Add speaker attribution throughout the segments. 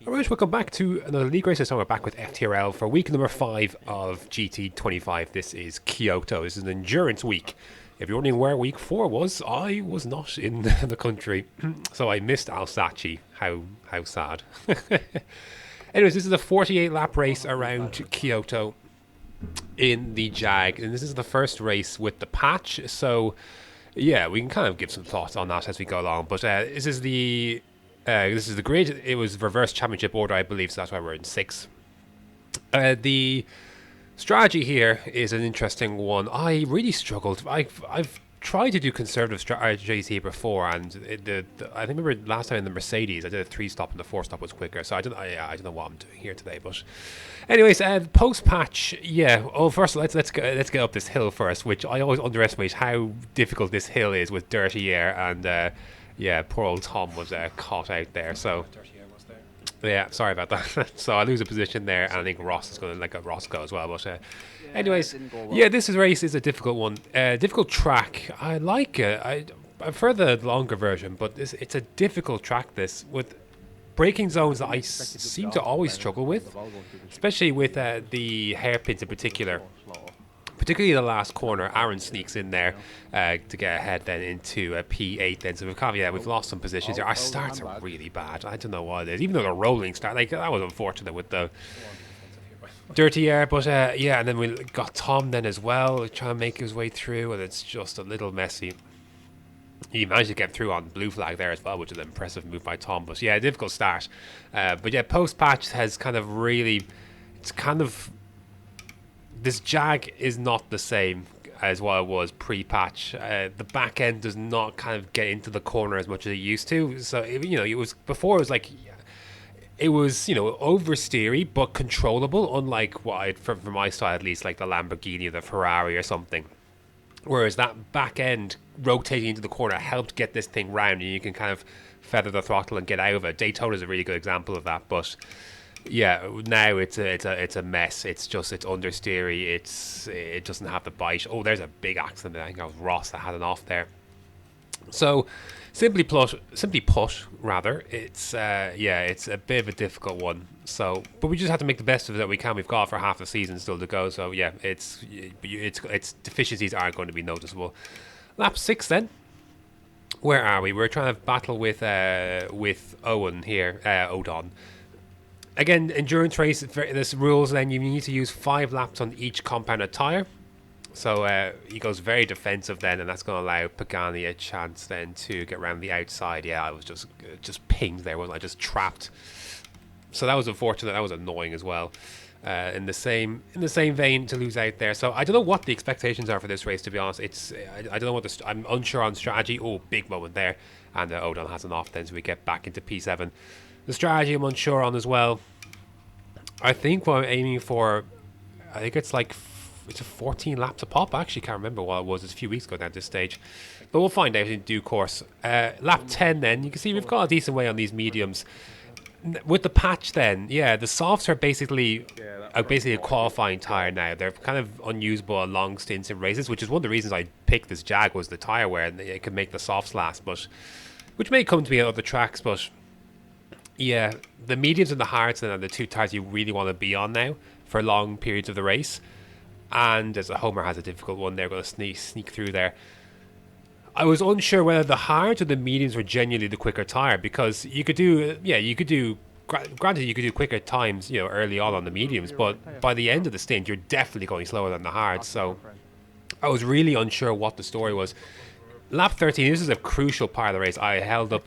Speaker 1: Alright, welcome back to another league race. This time we're back with FTRL for week number 5 of GT25. This is Kyoto. This is an endurance week. If you're wondering where week 4 was, I was not in the country. So I missed Alsace. How sad. Anyways, this is a 48 lap race around Kyoto in the Jag. And this is the first race with the patch. So yeah, we can kind of give some thoughts on that as we go along. But this is the grid. It was reverse championship order, I believe, so that's why we're in 6. The strategy here is an interesting one. I really struggled. I've tried to do conservative strategies here before, and I remember last time in the Mercedes, I did a 3-stop and the 4-stop was quicker. So I don't know what I'm doing here today. But anyways, post patch, yeah. Oh, first let's get up this hill first, which I always underestimate how difficult this hill is with dirty air and. Yeah, poor old Tom was caught out there. So yeah, sorry about that. So I lose a position there, and I think Ross is going to let Roscoe as well. But anyways, yeah, this race is a difficult one. Difficult track. I like it. I prefer the longer version, but it's a difficult track. This with braking zones that I seem to always struggle with, especially with the hairpins in particular. Particularly the last corner, Aaron sneaks in there to get ahead then into P8 then. So we've lost some positions here. Our starts are really bad. I don't know what it is. Even though the rolling start, like that was unfortunate with the dirty air. But yeah, and then we got Tom then as well, trying to make his way through, and it's just a little messy. He managed to get through on blue flag there as well, which is an impressive move by Tom. But yeah, a difficult start. But yeah, post patch has kind of really, it's kind of. This Jag is not the same as what it was pre-patch. The back end does not kind of get into the corner as much as it used to. So it was before. It was like oversteery but controllable. Unlike what I'd from my side at least, like the Lamborghini or the Ferrari or something. Whereas that back end rotating into the corner helped get this thing round, and you can kind of feather the throttle and get out of it. Daytona is a really good example of that, but. Yeah, now it's a mess. It's understeery. It doesn't have the bite. Oh, there's a big accident. I think that was Ross that had an off there. So, simply put, rather, it's a bit of a difficult one. So, but we just have to make the best of it that we can. We've got for half the season still to go. So yeah, its deficiencies aren't going to be noticeable. Lap 6 then. Where are we? We're trying to battle with Owen here, Odon. Again, endurance race, this rules then you need to use 5 laps on each compounded tyre. So he goes very defensive then, and that's going to allow Pagani a chance then to get around the outside. Yeah, I was just pinged there, wasn't I? Just trapped. So that was unfortunate. That was annoying as well. In the same vein to lose out there. So I don't know what the expectations are for this race, to be honest. I don't know what I'm unsure on strategy. Oh, big moment there, and Odon has an off then, so we get back into P7. The strategy I'm unsure on as well. I think what I'm aiming for, I think it's a 14 laps a pop. I actually can't remember what it was. It's a few weeks ago now at this stage. But we'll find out in due course. Lap 10 then, you can see we've got a decent way on these mediums. With the patch then, yeah, the softs are basically a qualifying tyre now. They're kind of unusable on long stints in races, which is one of the reasons I picked this Jag was the tyre wear, and it could make the softs last, but which may come to me at other tracks, but yeah, the mediums and the hards then are the 2 tyres you really want to be on now for long periods of the race. And as a Homer has a difficult one, they're going to sneak through there. I was unsure whether the hards or the mediums were genuinely the quicker tyre, because you could do granted you could do quicker times early on the mediums, but by the end of the stint you're definitely going slower than the hards. So I was really unsure what the story was. Lap 13, this is a crucial part of the race. I held up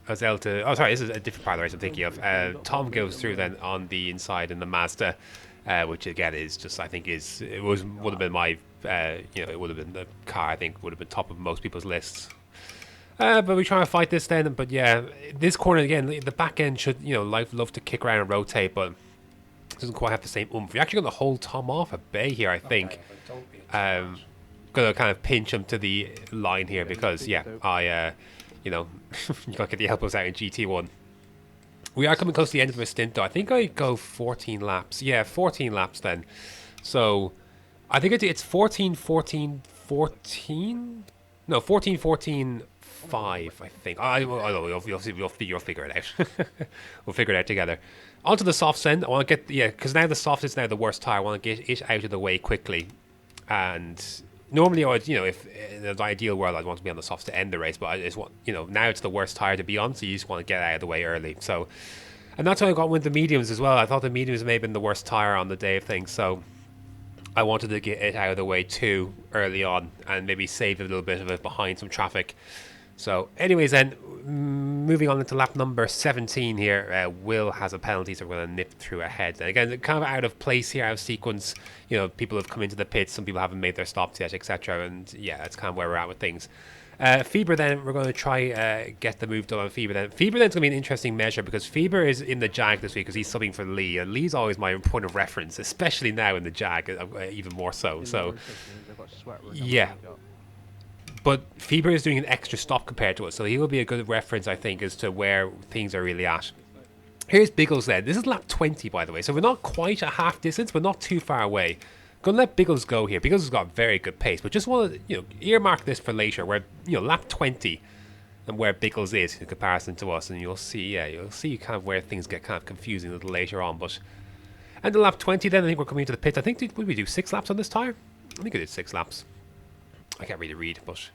Speaker 1: this is a different part of the race I'm thinking of. Tom goes through then on the inside in the Mazda, which again is just, I think would have been my, it would have been the car I think would have been top of most people's lists. But we try to fight this then. But yeah, this corner again, the back end should, love to kick around and rotate, but it doesn't quite have the same oomph. You're actually going to hold Tom off a bay here, I think. Going to kind of pinch him to the line here because, yeah, you got to get the elbows out in GT1. We are coming close to the end of my stint, though. I think I go 14 laps. Yeah, 14 laps then. So, I think it's 14, 14, 14? No, 14, 14, 5, I think. I don't know. You'll figure it out. We'll figure it out together. Onto the softs then. I want to get because now the soft is now the worst tire. I want to get it out of the way quickly. And normally I would, if in the ideal world I'd want to be on the softs to end the race, but I just want, now it's the worst tire to be on, so you just want to get out of the way early. So, and that's why I got with the mediums as well. I thought the mediums may have been the worst tire on the day of things, so I wanted to get it out of the way too early on and maybe save a little bit of it behind some traffic. So anyways then, moving on into lap number 17 here, Will has a penalty, so we're going to nip through ahead. And again, kind of out of place here, out of sequence. People have come into the pits, some people haven't made their stops yet, etc. And yeah, that's kind of where we're at with things. Feber then, we're going to try get the move done on Feber then. Feber then's going to be an interesting measure because Feber is in the Jag this week because he's subbing for Lee. And Lee's always my point of reference, especially now in the Jag, even more so. So, yeah. But Feber is doing an extra stop compared to us, so he will be a good reference, I think, as to where things are really at. Here's Biggles then. This is lap 20, by the way, so we're not quite a half distance, but not too far away. Gonna let Biggles go here. Biggles has got very good pace, but just want to, earmark this for later, where, lap 20 and where Biggles is in comparison to us, and you'll see kind of where things get kind of confusing a little later on. But and the lap 20 then, I think we're coming into the pits. I think, did we do 6 laps on this tyre? I think I did 6 laps. I can't really read, but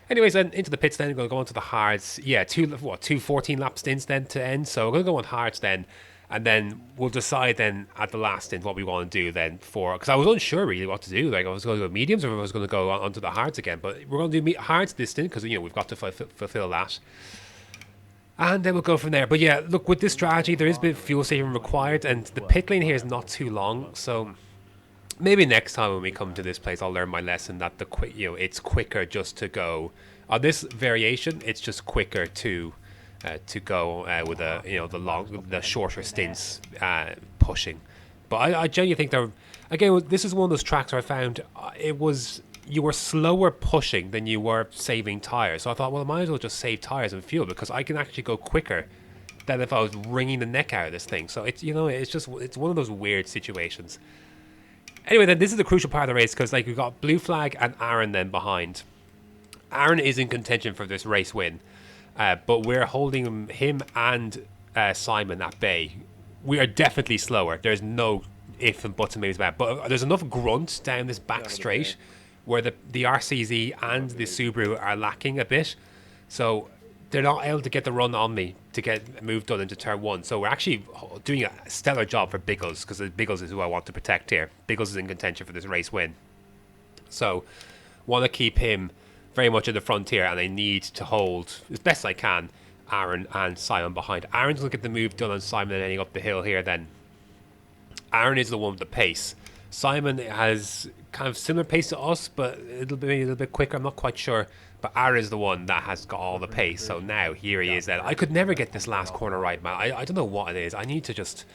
Speaker 1: anyways, then into the pits. Then we're going to go on to the hards. Yeah, two 14-lap stints then to end. So we're going to go on hards then, and then we'll decide then at the last stint what we want to do then because I was unsure really what to do. Like I was going to go mediums or I was going to go onto the hards again. But we're going to do hards this stint because we've got to fulfill that. And then we'll go from there. But yeah, look, with this strategy, there is a bit of fuel saving required, and the pit lane here is not too long, so maybe next time when we come to this place, I'll learn my lesson that it's quicker just to go on this variation. It's just quicker to go with the shorter stints pushing. But I genuinely think this is one of those tracks where I found you were slower pushing than you were saving tires. So I thought, well, I might as well just save tires and fuel because I can actually go quicker than if I was wringing the neck out of this thing. So it's it's one of those weird situations. Anyway, then this is the crucial part of the race because we've got Blue Flag and Aaron then behind. Aaron is in contention for this race win, but we're holding him and Simon at bay. We are definitely slower. There's no if and buts and maybes about it. But there's enough grunt down this back straight where the RCZ and the Subaru are lacking a bit. So they're not able to get the run on me to get moved done into turn 1. So we're actually doing a stellar job for Biggles because Biggles is who I want to protect here. Biggles is in contention for this race win. So want to keep him very much in the front here, and I need to hold, as best I can, Aaron and Simon behind. Aaron's going to get the move done on Simon and heading up the hill here then. Aaron is the one with the pace. Simon has kind of similar pace to us, but it'll be a little bit quicker. I'm not quite sure. But Aaron is the one that has got all the pace. So now here he is then. I could never get this last corner right, man. I don't know what it is. I need to just,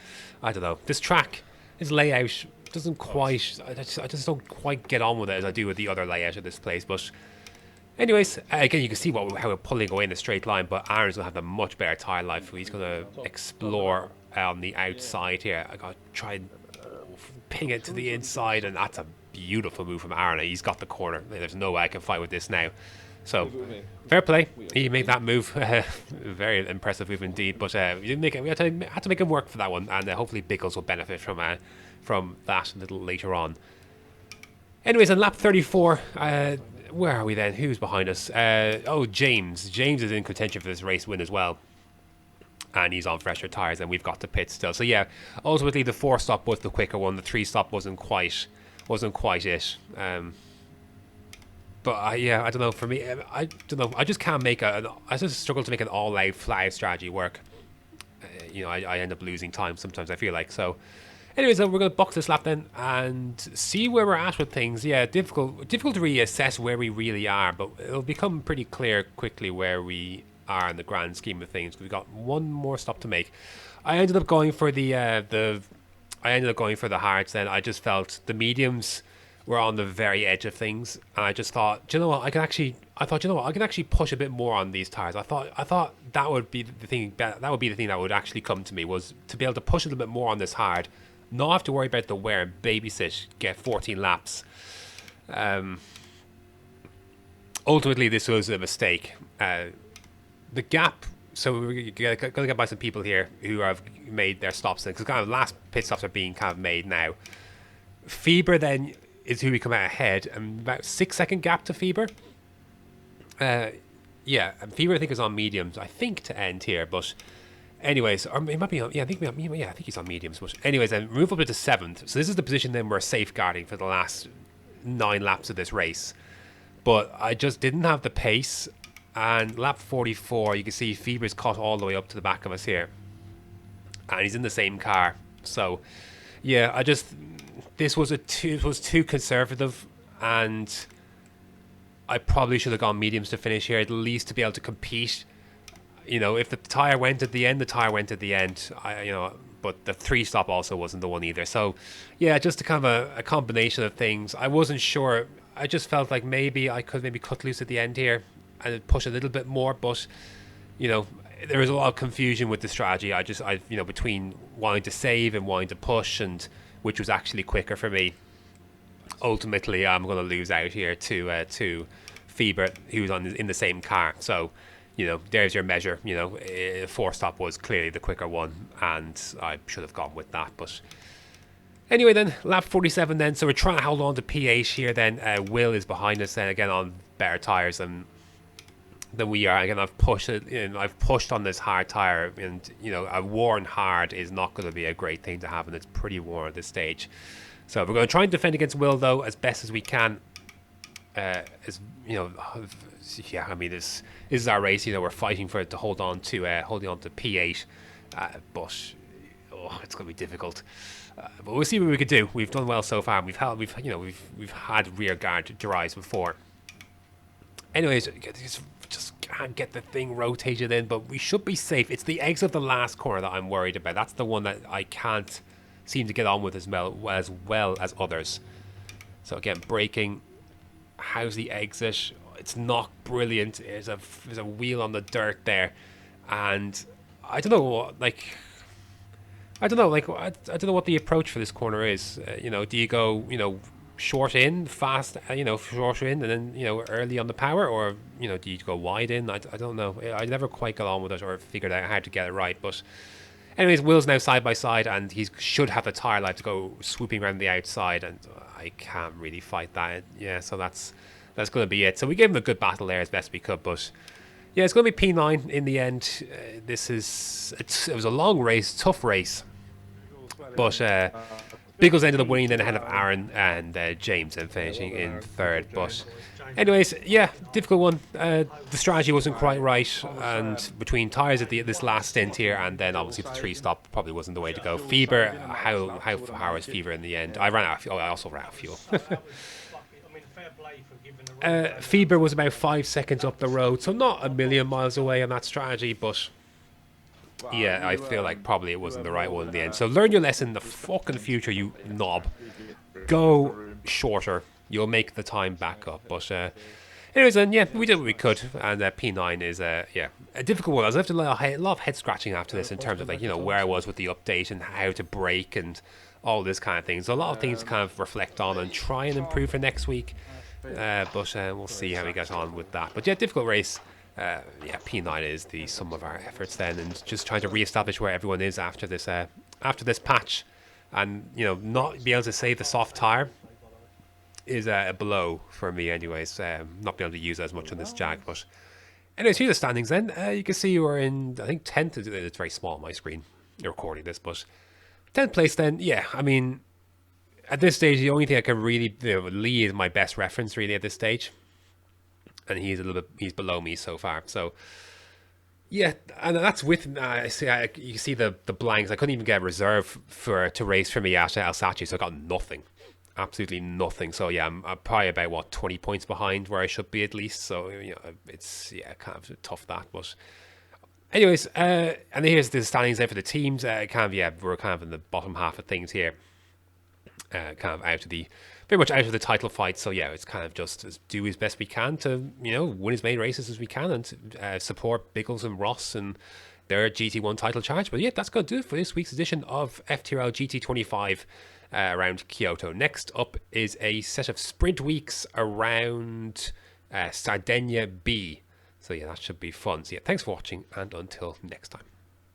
Speaker 1: I don't know. This track, his layout doesn't quite, I just don't quite get on with it as I do with the other layout of this place. But anyways, again, you can see how we're pulling away in a straight line, but Aaron's going to have a much better tyre life. He's going to explore on the outside here. I got to try and ping it to the inside, and that's a beautiful move from Aaron. He's got the corner. There's no way I can fight with this now. So, fair play. He made that move. Very impressive move indeed. But we didn't make it. We had to make him work for that one, and hopefully Biggles will benefit from that a little later on. Anyways, on lap 34, where are we then? Who's behind us? James. James is in contention for this race win as well. And he's on fresher tyres, and we've got to pit still. So yeah, ultimately the 4-stop was the quicker one. The 3-stop wasn't quite it. But I don't know. For me, I don't know. I just can't make I just struggle to make an all-out fly strategy work. I end up losing time sometimes. I feel like so. Anyways, we're going to box this lap then and see where we're at with things. Yeah, difficult to really assess where we really are, but it'll become pretty clear quickly where we are in the grand scheme of things. We've got one more stop to make. I ended up going for the hards then. I just felt the mediums were on the very edge of things, and I just thought, do you know what, I can actually push a bit more on these tires. I thought that would be the thing that would actually come to me, was to be able to push a little bit more on this hard, not have to worry about the wear and babysit, get 14 laps. ultimately this was a mistake. The gap. So we're gonna get by some people here who have made their stops because kind of last pit stops are being kind of made now. Feber then is who we come out ahead, and about 6 second gap to Feber. Yeah, and Fever I think is on mediums. I think to end here, but anyways, or it might be on. Yeah, I think he's on mediums. But anyways, then move up to 7th. So this is the position then we're safeguarding for the last 9 laps of this race. But I just didn't have the pace, and lap 44, you can see Fever's caught all the way up to the back of us here, and he's in the same car. So yeah, this was too conservative, and I probably should have gone mediums to finish here, at least to be able to compete. You know, if the tire went at the end, the tire went at the end. But the 3-stop also wasn't the one either. So, yeah, just a kind of a combination of things. I wasn't sure. I just felt like maybe I could cut loose at the end here and push a little bit more. But, there was a lot of confusion with the strategy. Between wanting to save and wanting to push, and which was actually quicker for me. Ultimately, I'm going to lose out here to Feber, who's in the same car. So, there's your measure. 4-stop was clearly the quicker one, and I should have gone with that. But anyway, then lap 47. Then, so we're trying to hold on to P8 here. Then Will is behind us. Then again on better tires than we are. Again, I've pushed it. I've pushed on this hard tire, and a worn hard is not going to be a great thing to have, and it's pretty worn at this stage. So we're going to try and defend against Will, though, as best as we can. Yeah, I mean, this is our race. We're fighting for it to hold on to P8, but it's going to be difficult. But we'll see what we could do. We've done well so far. We've had rear guard drives before. Anyways, just can't get the thing rotated in, but we should be safe. It's the exit of the last corner that I'm worried about. That's the one that I can't seem to get on with as well as others. So again, braking. How's the exit? It's not brilliant. There's a wheel on the dirt there, and I don't know what the approach for this corner is. Do you go short in, fast, short in, and then early on the power, or do you go wide in? I don't know. I never quite got on with it or figured out how to get it right, but. Anyways, Will's now side by side, and he should have the tyre life to go swooping around the outside, and I can't really fight that. Yeah, so that's going to be it. So we gave him a good battle there as best we could, but yeah, it's going to be P9 in the end. It was a long race, tough race, but Biggles ended up winning then ahead of Aaron and James and finishing in 3rd. But anyways, yeah, difficult one. The strategy wasn't quite right, and between tyres at this last stint here, and then obviously the 3-stop probably wasn't the way to go. Fever, how was Fever in the end? I ran out of fuel. I also ran out of fuel. Fever was about 5 seconds up the road, so not a million miles away on that strategy, but yeah, I feel like probably it wasn't the right one in the end. So learn your lesson in the fucking future, you knob. Go shorter. You'll make the time back up. But anyways, then, yeah, we did what we could. And P9 is, a difficult one. I was left a lot of head scratching after this in terms of, where I was with the update and how to brake and all this kind of thing. So a lot of things to kind of reflect on and try and improve for next week. But we'll see how we get on with that. But yeah, difficult race. P9 is the sum of our efforts then, and just trying to re-establish where everyone is after this patch, and not be able to save the soft tire is a blow for me. Anyways, not being able to use it as much on this Jag. But anyways, here's the standings. Then you can see we're in, I think, 10th. It's very small on my screen. You're recording this, but 10th place. Then I mean, at this stage, the only thing I can really Lee is my best reference really at this stage. And he's below me so far. So yeah, and that's with you can see the blanks. I couldn't even get a reserve to race for me at Alsace, so I got nothing, absolutely nothing. So yeah, I'm probably about 20 points behind where I should be at least. So it's kind of tough that. But anyways, and here's the standings there for the teams. We're kind of in the bottom half of things here, kind of very much out of the title fight. So yeah, it's kind of just do as best we can to win as many races as we can, and support Biggles and Ross and their GT1 title charge. But yeah, that's going to do it for this week's edition of FTRL GT25 around Kyoto. Next up is a set of sprint weeks around Sardinia B. So yeah, that should be fun. So yeah, thanks for watching, and until next time.